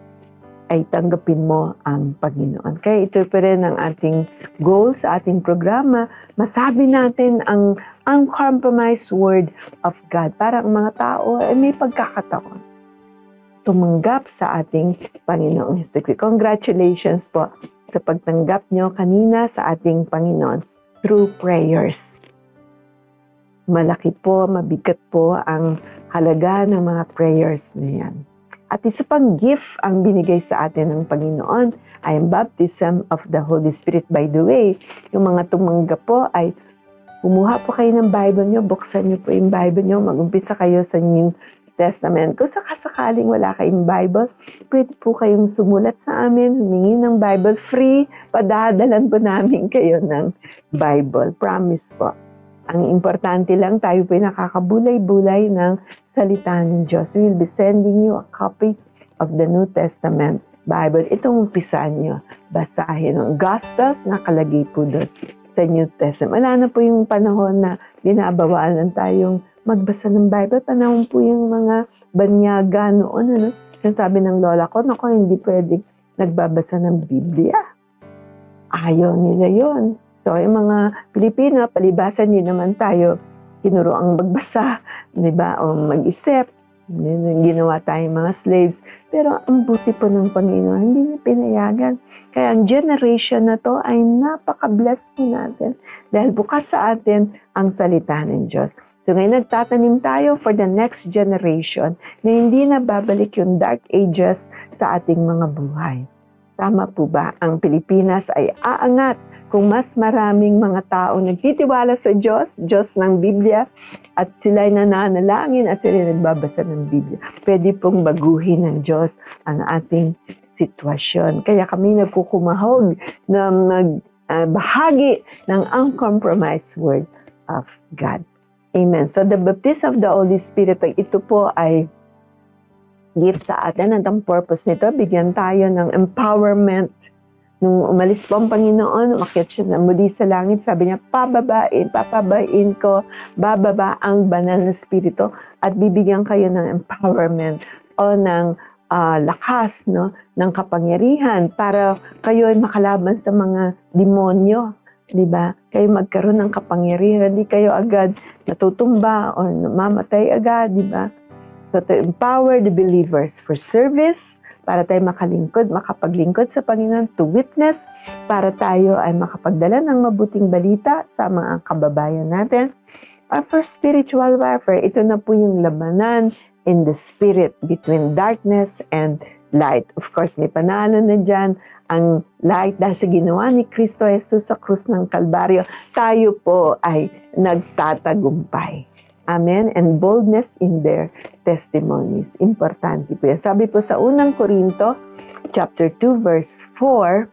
ay tanggapin mo ang Panginoon. Kaya ito pa rin ang ating goal sa ating programa. Masabi natin ang uncompromised word of God para ang mga tao ay may pagkakataon tumanggap sa ating Panginoong Jesucristo. Congratulations po sa pagtanggap nyo kanina sa ating Panginoon through prayers. Malaki po, mabigat po ang halaga ng mga prayers na yan. At isa pang gift ang binigay sa atin ng Panginoon ay ang baptism of the Holy Spirit. By the way, yung mga tumanggap po ay kumuha po kayo ng Bible nyo, buksan nyo po yung Bible nyo, mag-umpisa kayo sa New Testament. Kung sakasakaling wala kayong Bible, pwede po kayong sumulat sa amin, humingi ng Bible free, padadalan po namin kayo ng Bible. Promise po. Ang importante lang, tayo po yung nakakabulay-bulay ng salita ng Diyos. We will be sending you a copy of the New Testament Bible. Itong umpisan nyo, basahin ang Gospels, nakalagay po doon sa New Testament. Wala na po yung panahon na binabawalan tayong magbasa ng Bible. Panahon po yung mga banyaga noon. Sabi ng lola ko, naku, hindi pwedeng nagbabasa ng Biblia. Ayaw nila yon. So, yung mga Pilipino, palibasan din naman tayo, kinuroang magbasa, di ba? O mag-isip, ginawa tayong mga slaves. Pero ang buti po ng Panginoon, hindi niya pinayagan. Kaya ang generation na to ay napaka-bless po natin dahil bukas sa atin ang salita ng Diyos. So ngayon nagtatanim tayo for the next generation na hindi na babalik yung dark ages sa ating mga buhay. Tama po ba? Ang Pilipinas ay aangat kung mas maraming mga tao nagtitiwala sa Diyos, Diyos ng Biblia, at sila'y nananalangin at sila'y nagbabasa ng Biblia. Pwede pong baguhin ng Diyos ang ating sitwasyon. Kaya kami nagkukumahog na magbahagi ng uncompromised word of God. Amen. So the baptism of the Holy Spirit, ito po ay gift sa atin at ang purpose nito, bigyan tayo ng empowerment. Nung umalis po ang Panginoon, umakyat siya na muli sa langit, sabi niya, papabain ko, bababa ang banal na spirito at bibigyan kayo ng empowerment o ng lakas, no, ng kapangyarihan para kayo ay makalaban sa mga demonyo. Diba? Kayo magkaroon ng kapangyarihan, hindi kayo agad natutumba o mamatay agad, diba? So to empower the believers for service, para tayo makapaglingkod sa Panginoon, to witness, para tayo ay makapagdala ng mabuting balita sa mga kababayan natin, or for spiritual warfare. Ito na po yung labanan in the spirit between darkness and light. Of course, may panalo na dyan ang light dahil sa ginawa ni Kristo Jesus sa krus ng Kalbaryo. Tayo po ay nagtatagumpay. Amen? And boldness in their testimonies. Importante po yan. Sabi po sa unang Korinto, chapter 2, verse 4,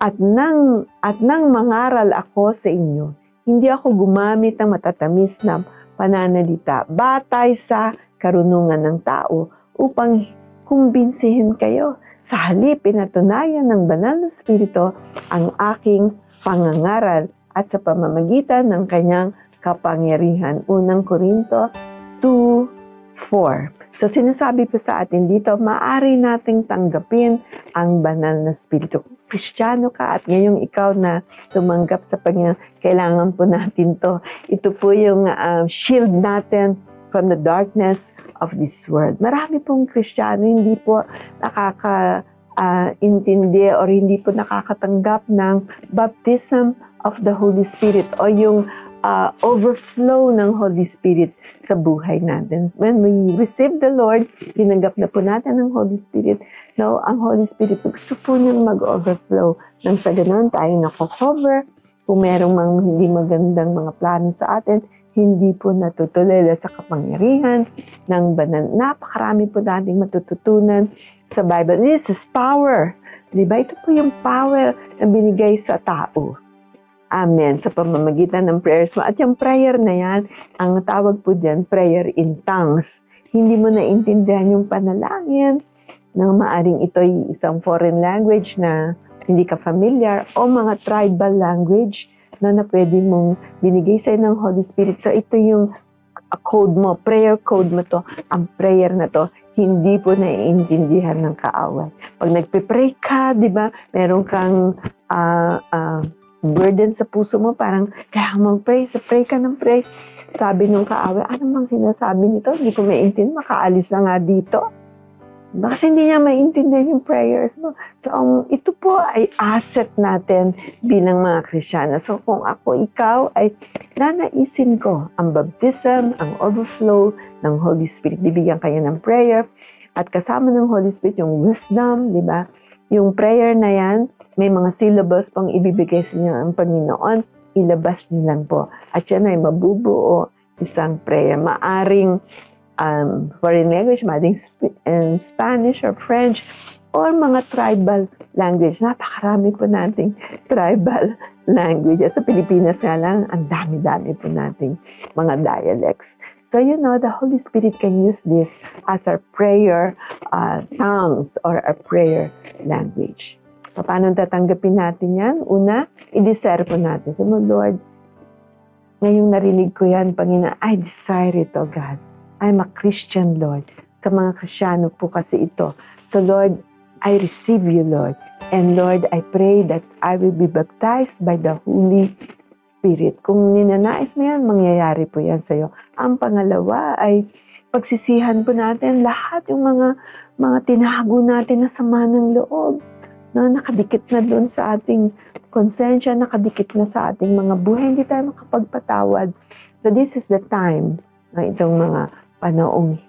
At nang mangaral ako sa inyo, hindi ako gumamit ng matatamis na pananalita batay sa karunungan ng tao upang kumbinsihin kayo. Sa halip, pinatunayan ng banal na Espiritu ang aking pangangaral at sa pamamagitan ng kanyang kapangyarihan. Unang Korinto 2:4. So sinasabi po sa atin dito, maaari nating tanggapin ang banal na Espiritu. Kristiyano ka at ngayong ikaw na tumanggap sa Panginoon, kailangan po natin to. Ito po yung shield natin from the darkness of this world. Marami pong Kristiyano hindi po nakakaintindi or hindi po nakakatanggap ng baptism of the Holy Spirit o yung overflow ng Holy Spirit sa buhay natin. When we receive the Lord, tinanggap na po natin ang Holy Spirit. Now, ang Holy Spirit, gusto po niyang mag-overflow. Nang sa ganun, tayo nako-cover. Kung merong mga hindi magandang mga plano sa atin, hindi po natutulala sa kapangyarihan ng banal. Napakarami po nating matututunan sa Bible. This is power. Diba? Ito po yung power na binigay sa tao. Amen. Sa pamamagitan ng prayers mo. At yung prayer na yan, ang tawag po dyan, prayer in tongues. Hindi mo naintindihan yung panalangin na maaring ito'y isang foreign language na hindi ka familiar o mga tribal language na pwede mong binigay sa'yo ng Holy Spirit. So ito yung code mo, prayer code mo to. Ang prayer na to, hindi po naiintindihan ng kaaway. Pag nagpe-pray ka, di ba, meron kang burden sa puso mo, parang kaya mag-pray, pray ka ng pray. Sabi nung kaaway, ano bang sinasabi nito? Hindi ko maintindihan, makaalis na nga dito. Kasi hindi niya maintindihan yung prayers mo. So, ito po ay asset natin bilang mga Kristiyano. So, kung ako, ikaw, ay nanaisin ko ang baptism, ang overflow ng Holy Spirit. Bibigyan kayo ng prayer. At kasama ng Holy Spirit, yung wisdom, di ba? Yung prayer na yan, may mga syllables pang ibibigay sa inyo ang Panginoon. Ilabas niyo lang po. At yan ay mabubuo isang prayer. Maaring foreign language, maaaring Spanish or French, or mga tribal language. Napakarami po nating tribal languages. Sa Pilipinas nga lang, ang dami-dami po nating mga dialects. So, you know, the Holy Spirit can use this as our prayer tongues or our prayer language. Paano tatanggapin natin yan? Una, i-desire po natin. Sabi mo, Lord, ngayong narinig ko yan, Panginoon, I desire it, O God. I'm a Christian, Lord. Sa mga Kristiyano po kasi ito. So, Lord, I receive you, Lord. And Lord, I pray that I will be baptized by the Holy Spirit. Kung ninanais mo yan, mangyayari po yan sa'yo. Ang pangalawa ay pagsisihan po natin lahat yung mga tinago natin na sama ng loob. No, nakadikit na doon sa ating konsensya, nakadikit na sa ating mga buhay, hindi tayo makapagpatawad. So this is the time na itong mga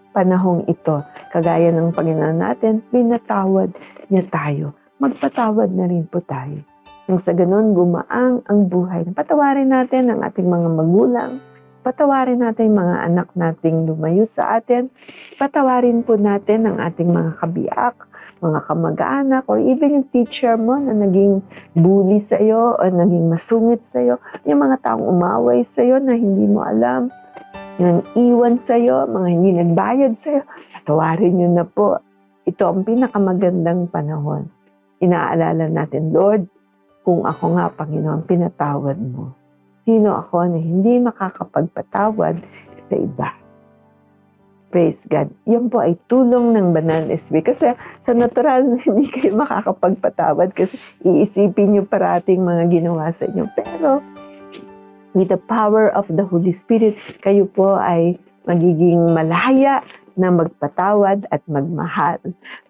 panahong ito, kagaya ng Panginoon natin, pinatawad niya tayo. Magpatawad na rin po tayo. Nang sa ganun, gumaang ang buhay. Patawarin natin ang ating mga magulang, patawarin natin mga anak nating lumayo sa atin, patawarin po natin ang ating mga kabiyak, mga kamag-anak, or even yung teacher mo na naging bully sa iyo o naging masungit sa iyo, yung mga taong umaway sa iyo na hindi mo alam, yung iwan sa iyo, mga hindi nagbayad sa iyo, patawarin nyo na po. Ito ang pinakamagandang panahon. Inaalala natin, Lord, kung ako nga, Panginoon, pinatawad mo. Sino ako na hindi makakapagpatawad sa iba? Praise God. Yan po ay tulong ng Banal na Espiritu. Kasi sa natural, hindi kayo makakapagpatawad kasi iisipin nyo parating mga ginawa sa inyo. Pero with the power of the Holy Spirit, kayo po ay magiging malaya na magpatawad at magmahal.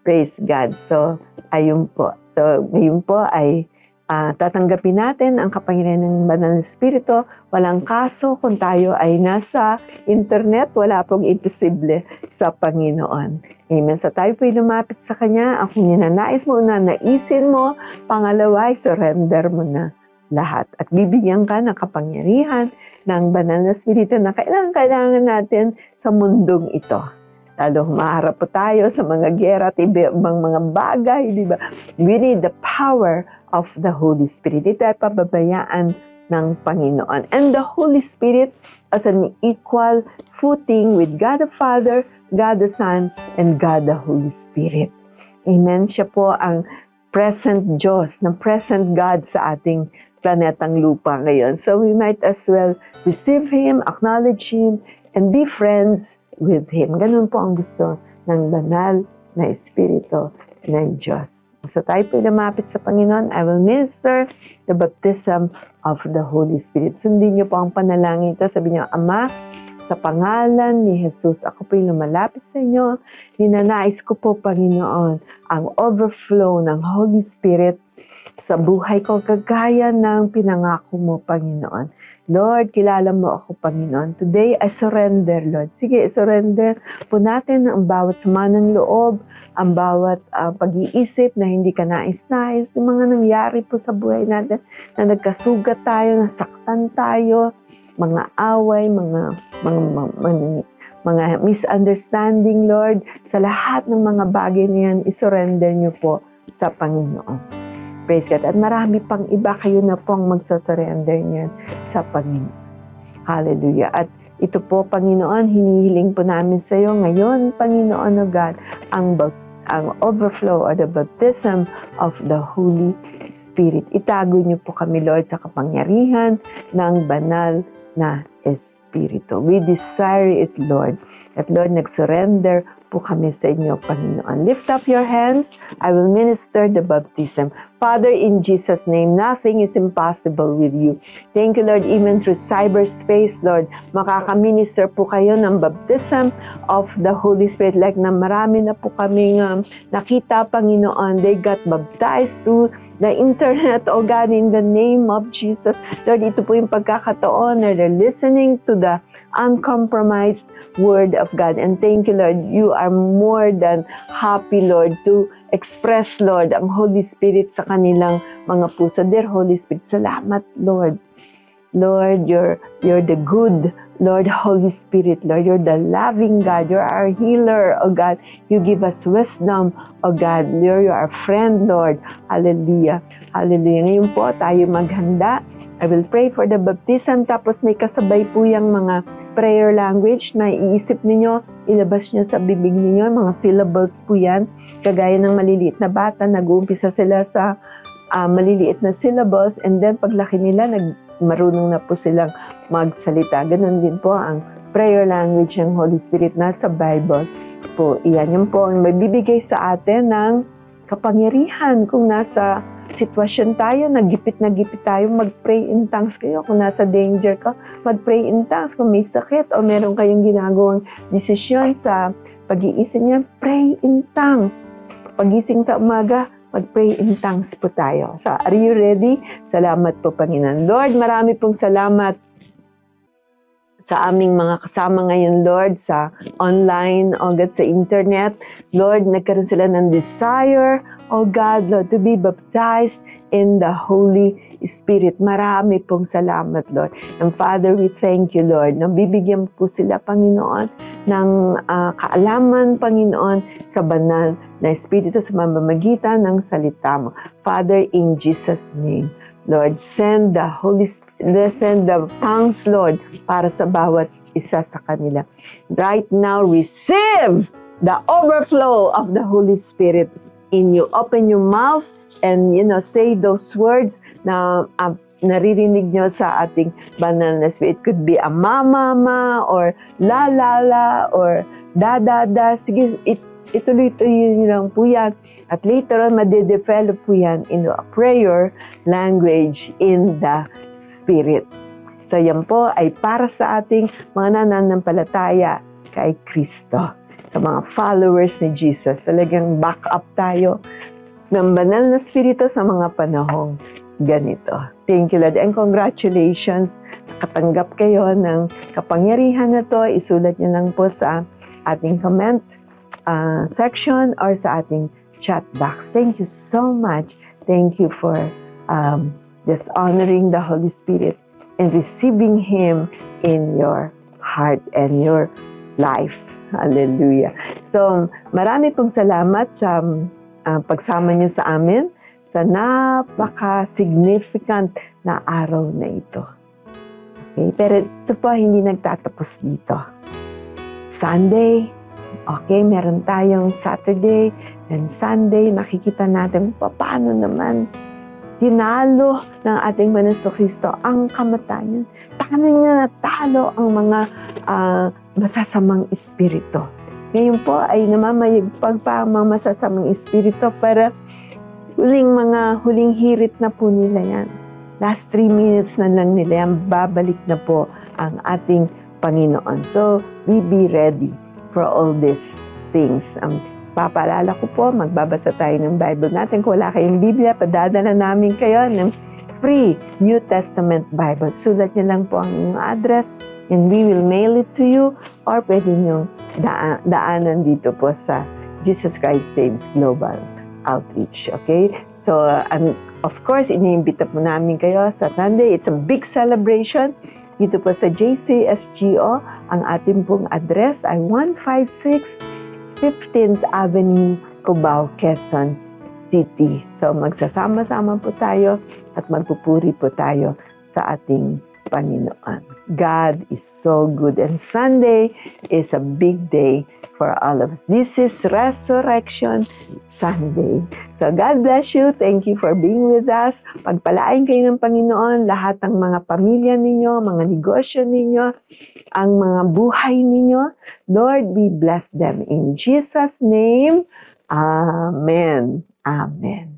Praise God. So, ayun po. So, ngayon po ay tatanggapin natin ang kapangyarihan ng Banal na Espiritu. Walang kaso kung tayo ay nasa internet, wala pong imposible sa Panginoon. Amen. So tayo po'y lumapit sa Kanya. Ang kung ninanais mo na, naisin mo. Pangalawa, surrender mo na lahat. At bibigyan ka ng kapangyarihan ng Banal na Espiritu na kailangan natin sa mundong ito. Lalo humaharap po tayo sa mga gera at ibang mga bagay, di ba? We need the power of the Holy Spirit. Ito ay pababayaan ng Panginoon. And the Holy Spirit as an equal footing with God the Father, God the Son, and God the Holy Spirit. Amen. Siya po ang present Diyos, ng present God sa ating planetang lupa ngayon. So we might as well receive Him, acknowledge Him, and be friends with Him. Ganun po ang gusto ng banal na Espiritu ng Diyos. So tayo po lumapit sa Panginoon. I will minister the baptism of the Holy Spirit. Sundin niyo po ang panalangin ito. Sabi niyo, Ama, sa pangalan ni Jesus, ako po lumalapit sa inyo. Ninanais ko po, Panginoon, ang overflow ng Holy Spirit sa buhay ko, kagaya ng pinangako mo, Panginoon. Lord, kilala mo ako, Panginoon. Today, I surrender, Lord. Sige, surrender po natin ang bawat sama ng loob, ang bawat pag-iisip na hindi ka nais-nais, yung mga nangyari po sa buhay natin, na nagkasugat tayo, nasaktan tayo, mga away, mga misunderstanding, Lord. Sa lahat ng mga bagay niyan, isurrender niyo po sa Panginoon. Praise God. At marami pang iba, kayo na pong magsasurrender niyan sa Panginoon. Hallelujah. At ito po, Panginoon, hinihiling po namin sa iyo ngayon, Panginoon o God, ang overflow or the baptism of the Holy Spirit. Itago niyo po kami, Lord, sa kapangyarihan ng banal na Espiritu. We desire it, Lord. At Lord, nag-surrender po kami sa inyo, Panginoon. Lift up your hands. I will minister the baptism. Father, in Jesus' name, nothing is impossible with you. Thank you, Lord, even through cyberspace, Lord, makakaminister po kayo ng baptism of the Holy Spirit. Like na marami na po kaming nakita, Panginoon, they got baptized through the internet, oh God, in the name of Jesus. Lord, ito po yung pagkakataon na they're listening to the uncompromised Word of God. And thank you, Lord, you are more than happy, Lord, to express, Lord, ang Holy Spirit sa kanilang mga puso. Dear Holy Spirit, salamat, Lord. Lord, you're the good, Lord, Holy Spirit, Lord, you're the loving God, you're our healer, oh God. You give us wisdom, oh God. You're our friend, Lord. Hallelujah. Hallelujah. Ngayon po, tayo maghanda. I will pray for the baptism, tapos may kasabay po yung mga prayer language na iisip ninyo, ilabas nyo sa bibig ninyo, mga syllables po yan. Kagaya ng maliliit na bata, nag-uumpisa sila sa maliliit na syllables, and then paglaki nila, marunong na po silang magsalita. Ganon din po ang prayer language ng Holy Spirit na sa Bible po. Iyan yung po ang magbibigay sa atin ng kapangyarihan. Kung nasa sitwasyon tayo, nagipit tayo, mag-pray in tongues kayo. Kung nasa danger ka, mag-pray in tongues. Kung may sakit o meron kayong ginagawang desisyon sa pag-iisip niya, pray in tongues. Pagising sa umaga, mag-pray in tongues po tayo. So, are you ready? Salamat po, Panginoon. Lord, marami pong salamat sa aming mga kasama ngayon, Lord, sa online, o God, sa internet. Lord, nagkaroon sila ng desire, oh God, Lord, to be baptized in the Holy Spirit. Marami pong salamat, Lord. And Father, we thank you, Lord, na bibigyan po sila, Panginoon, ng kaalaman, Panginoon, sa banal na Espiritu sa mamamagitan ng salita mo. Father, in Jesus' name, Lord, send the Holy Spirit, send the tongues, Lord, para sa bawat isa sa kanila. Right now, receive the overflow of the Holy Spirit in you. Open your mouth and, say those words na naririnig nyo sa ating banal na Spirit. It could be a ma, or la, or da. Sige, ituloy-tuloy nyo lang po yan. At later on, made-develop po yan into a prayer language in the Spirit. So yan po ay para sa ating mga nananampalataya kay Kristo. Sa mga followers ni Jesus. Talagang back up tayo ng banal na Espiritu sa mga panahong ganito. Thank you, Lord. And congratulations. Nakatanggap kayo ng kapangyarihan na to. Isulat niyo lang po sa ating comment section or sa ating chat box. Thank you so much. Thank you for just honoring the Holy Spirit and receiving Him in your heart and your life. Hallelujah. So, marami pong salamat sa pagsama niyo sa amin sa napaka-significant na araw na ito. Okay? Pero ito po hindi nagtatapos dito. Sunday, okay, meron tayong Saturday and Sunday. Nakikita natin paano naman tinalo ng ating Panginoon Kristo ang kamatayan. Paano niya natalo ang mga masasamang espiritu. Ngayon po ay namamayagpag pa ang mga masasamang espiritu para huling hirit na po nila yan. Last 3 minutes na lang nila yan, babalik na po ang ating Panginoon. So, we be ready for all these things. Papaalala ko po, magbabasa tayo ng Bible natin. Kung wala kayong Biblia, padadala namin kayo ng free New Testament Bible. Sulat niyo lang po ang inyong address and we will mail it to you, or pwede niyong daanan dito po sa Jesus Christ Saves Global Outreach. Okay? So, of course, iniimbita po namin kayo sa Sunday. It's a big celebration. Dito po sa JCSGO, ang ating pong address ay 156 15th Avenue, Cubao, Quezon City. So, magsasama-sama po tayo at magpupuri po tayo sa ating Panginoon. God is so good, and Sunday is a big day for all of us. This is Resurrection Sunday. So God bless you. Thank you for being with us. Pagpalain kayo ng Panginoon, lahat ng mga pamilya ninyo, mga negosyo ninyo, ang mga buhay ninyo. Lord, we bless them in Jesus' name. Amen. Amen.